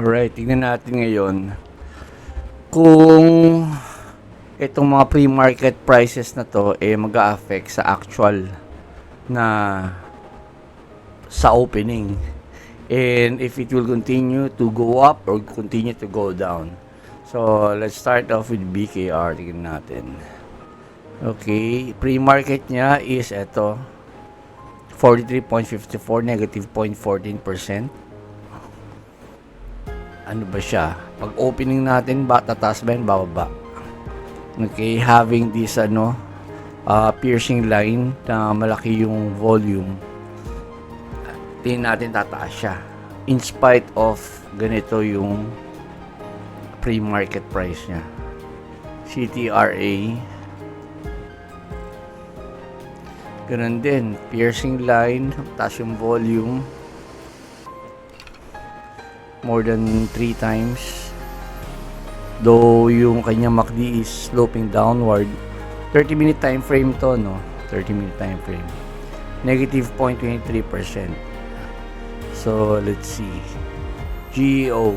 Alright, tignan natin ngayon kung itong mga pre-market prices na to mag-a-affect sa actual na sa opening, and if it will continue to go up or continue to go down. So let's start off with BKR. Tignan natin. Okay, pre-market niya is ito 43.54, negative 0.14%. Ano ba siya? Pag opening natin, tataas ba yan, bababa? Okay, having this piercing line na malaki yung volume, tingin natin tataas siya in spite of ganito yung pre-market price niya. CTRA, ganun din, piercing line, taas yung volume more than 3 times, though yung kanyang MACD is sloping downward. 30-minute time frame to, no? 30-minute time frame, negative 0.23%. So let's see, GEO,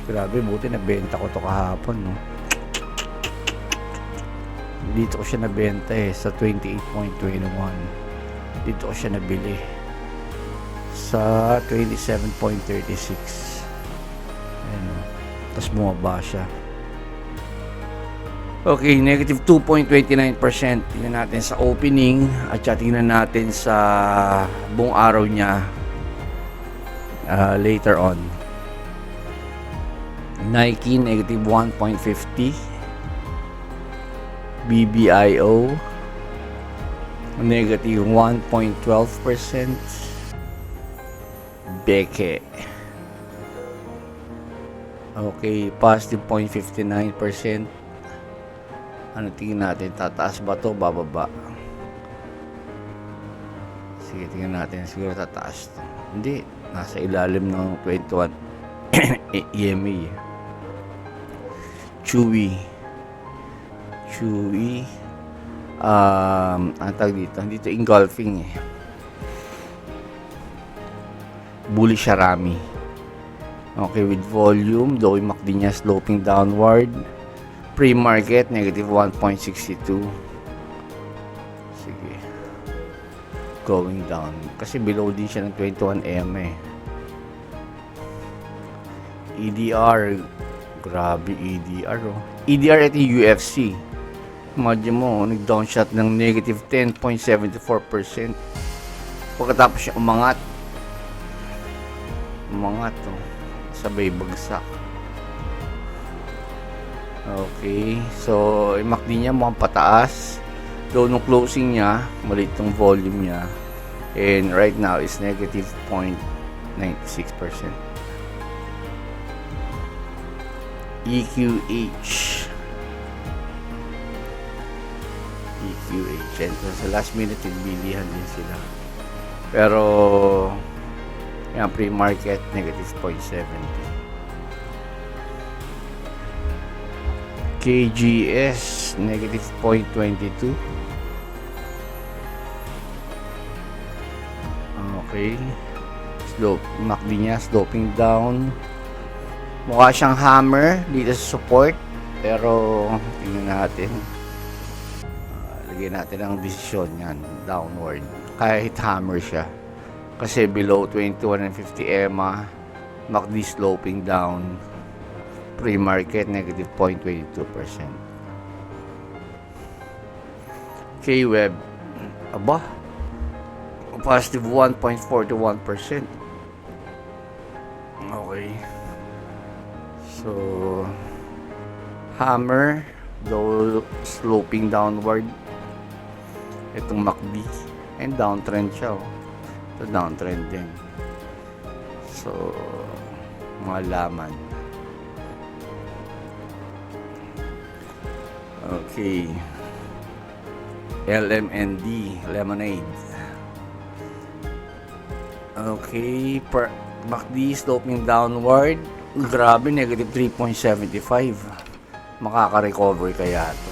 grabe, buti nabenta ko to kahapon, no? Dito ko siya nabenta sa 28.21. Dito ko siya nabili sa 27.36. Ayan, tapos bumaba siya. Okay, negative 2.29%. Tingnan natin sa opening at tingnan natin sa buong araw niya later on. Nike, negative 1.50. BBIO, negative 1.12%. Beke, okay, positive 0.59%. Ano tingin natin? Tataas ba to? Bababa? Sige, tingnan natin. Siguro tataas to. Hindi. Nasa ilalim ng 21 EMA. Chewy. Ang tawag dito. Dito engulfing bullish Rami. Okay, with volume, though yung MACD niya sloping downward. Pre-market, negative 1.62. Sige. Going down. Kasi below din siya ng 21 EM EDR. Grabe EDR, oh. EDR ito yung UFC. Imagine mo, nag-down shot ng negative 10.74%. Pagkatapos siya umangat, sabay bagsak. Okay, so yung MACD niya mukhang pataas, though nung closing niya maliit yung volume niya, and right now is negative 0.96%. EQH, and sa last minute bilihan din sila, pero yung pre-market negative 0.70. KGS negative 0.22. Okay, slope, MACD niya sloping down. Mukha siyang hammer dito sa support, pero tingnan natin. Lagyan natin ang desisyon yan, downward. Kahit hammer siya, kasi below 21.50 EMA, MACD sloping down, pre-market negative 0.22%. K-Web, aba, positive 1.41%. Okay, so hammer, though sloping downward itong MACD, and downtrend siya, ito downtrend din. So malaman. Okay, LMND, Lemonade. Okay, MACD sloping downward, grabe, negative 3.75. Makaka-recover kaya ito?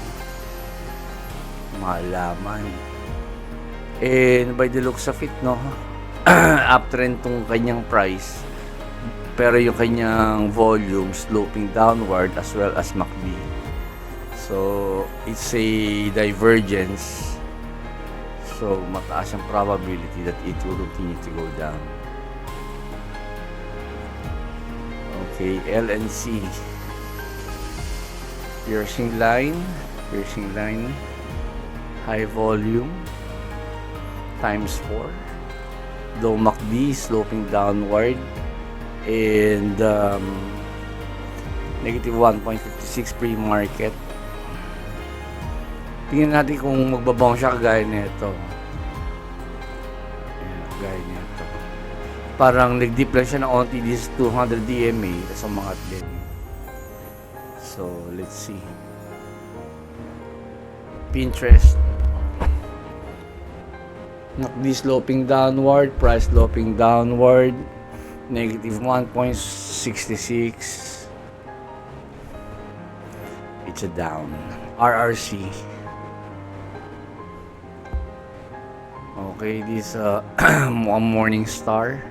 Malaman. And by the looks of it, no, uptrend tong kanyang price, pero yung kanyang volume sloping downward as well as MACD. So it's a divergence, so mataas ang probability that it will continue to go down. Okay, LNC, piercing line, high volume times 4, though MACD sloping downward and negative 1.56 pre-market. Tingnan natin kung magbabounce siya kagaya nito. Ayan, kagaya nito. Parang nag-dip lang siya ng onti this 200 DMA sa mga din. So, let's see. Pinterest. MACD sloping downward, price sloping downward, negative 1.66. It's a down. RRC. Okay, this morning star.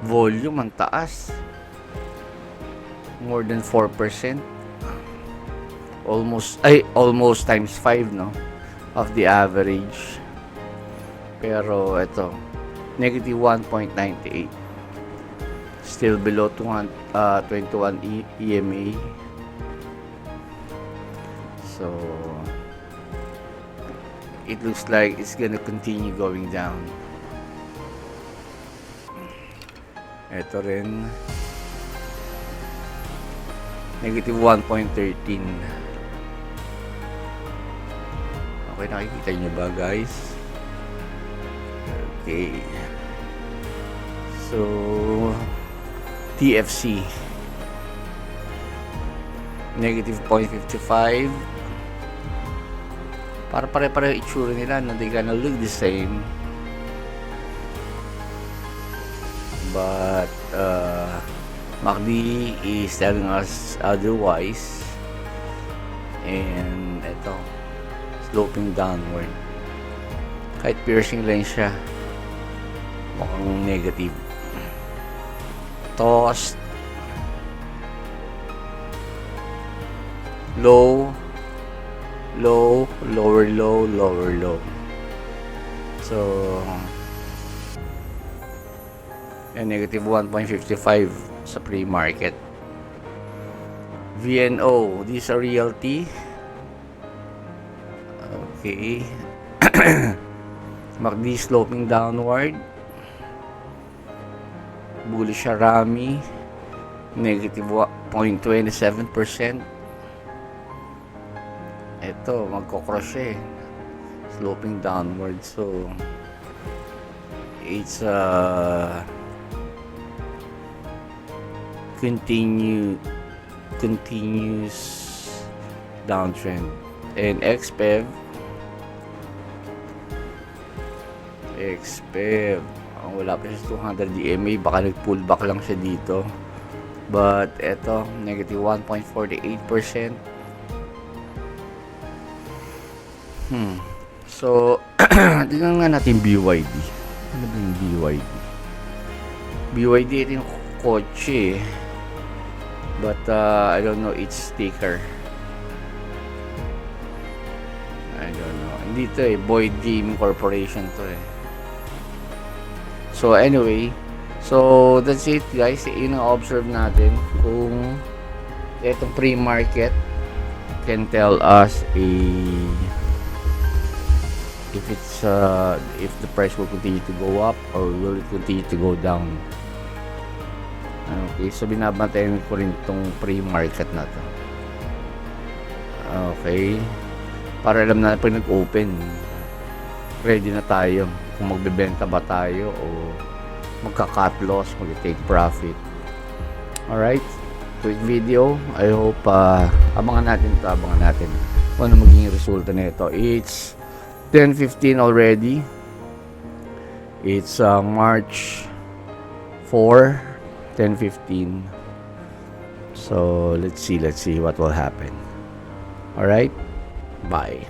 Volume ang taas. More than 4%. Almost times 5, no, of the average. Pero ito, negative 1.98. Still below 21 EMA. So it looks like it's gonna continue going down. Ito rin, negative 1.13. Okay, nakikita nyo ba, guys? Okay. So TFC, negative 0.55. Para pare-pareho itsura nila, no? They gonna look the same, but MACD is telling us otherwise, and ito sloping downward. Kahit piercing line siya, mukhang negative. Toast, low, lower low. So and negative 1.55 sa pre-market. VNO, these are realty. Okay. MACD sloping downward, bullish Rami, negative 0.27%. Ito, magkocross siya, sloping downward. So it's continuous downtrend. And XPEV, wala pa siya 200 DMA, baka nag-pullback lang siya dito. But eto, negative 1.48%. So tingnan nga natin BYD. Ano ba yung BYD? BYD, ito yung kotse, but I don't know its sticker. I don't know. Hindi to Boyd Gaming Corporation to So anyway, so that's it, guys. Yun ang observe natin, kung itong pre-market can tell us if the price will continue to go up or will it continue to go down. Okay, so binabantayan ko rin itong pre-market na to. Okay, para alam na pag nag-open, ready na tayo kung magbebenta ba tayo o magka-cut loss, mag-take profit. Alright, quick video. I hope abangan natin kung ano magiging resulta nito. It's 10:15 already. It's March 4, 10:15. So let's see what will happen. All right, bye.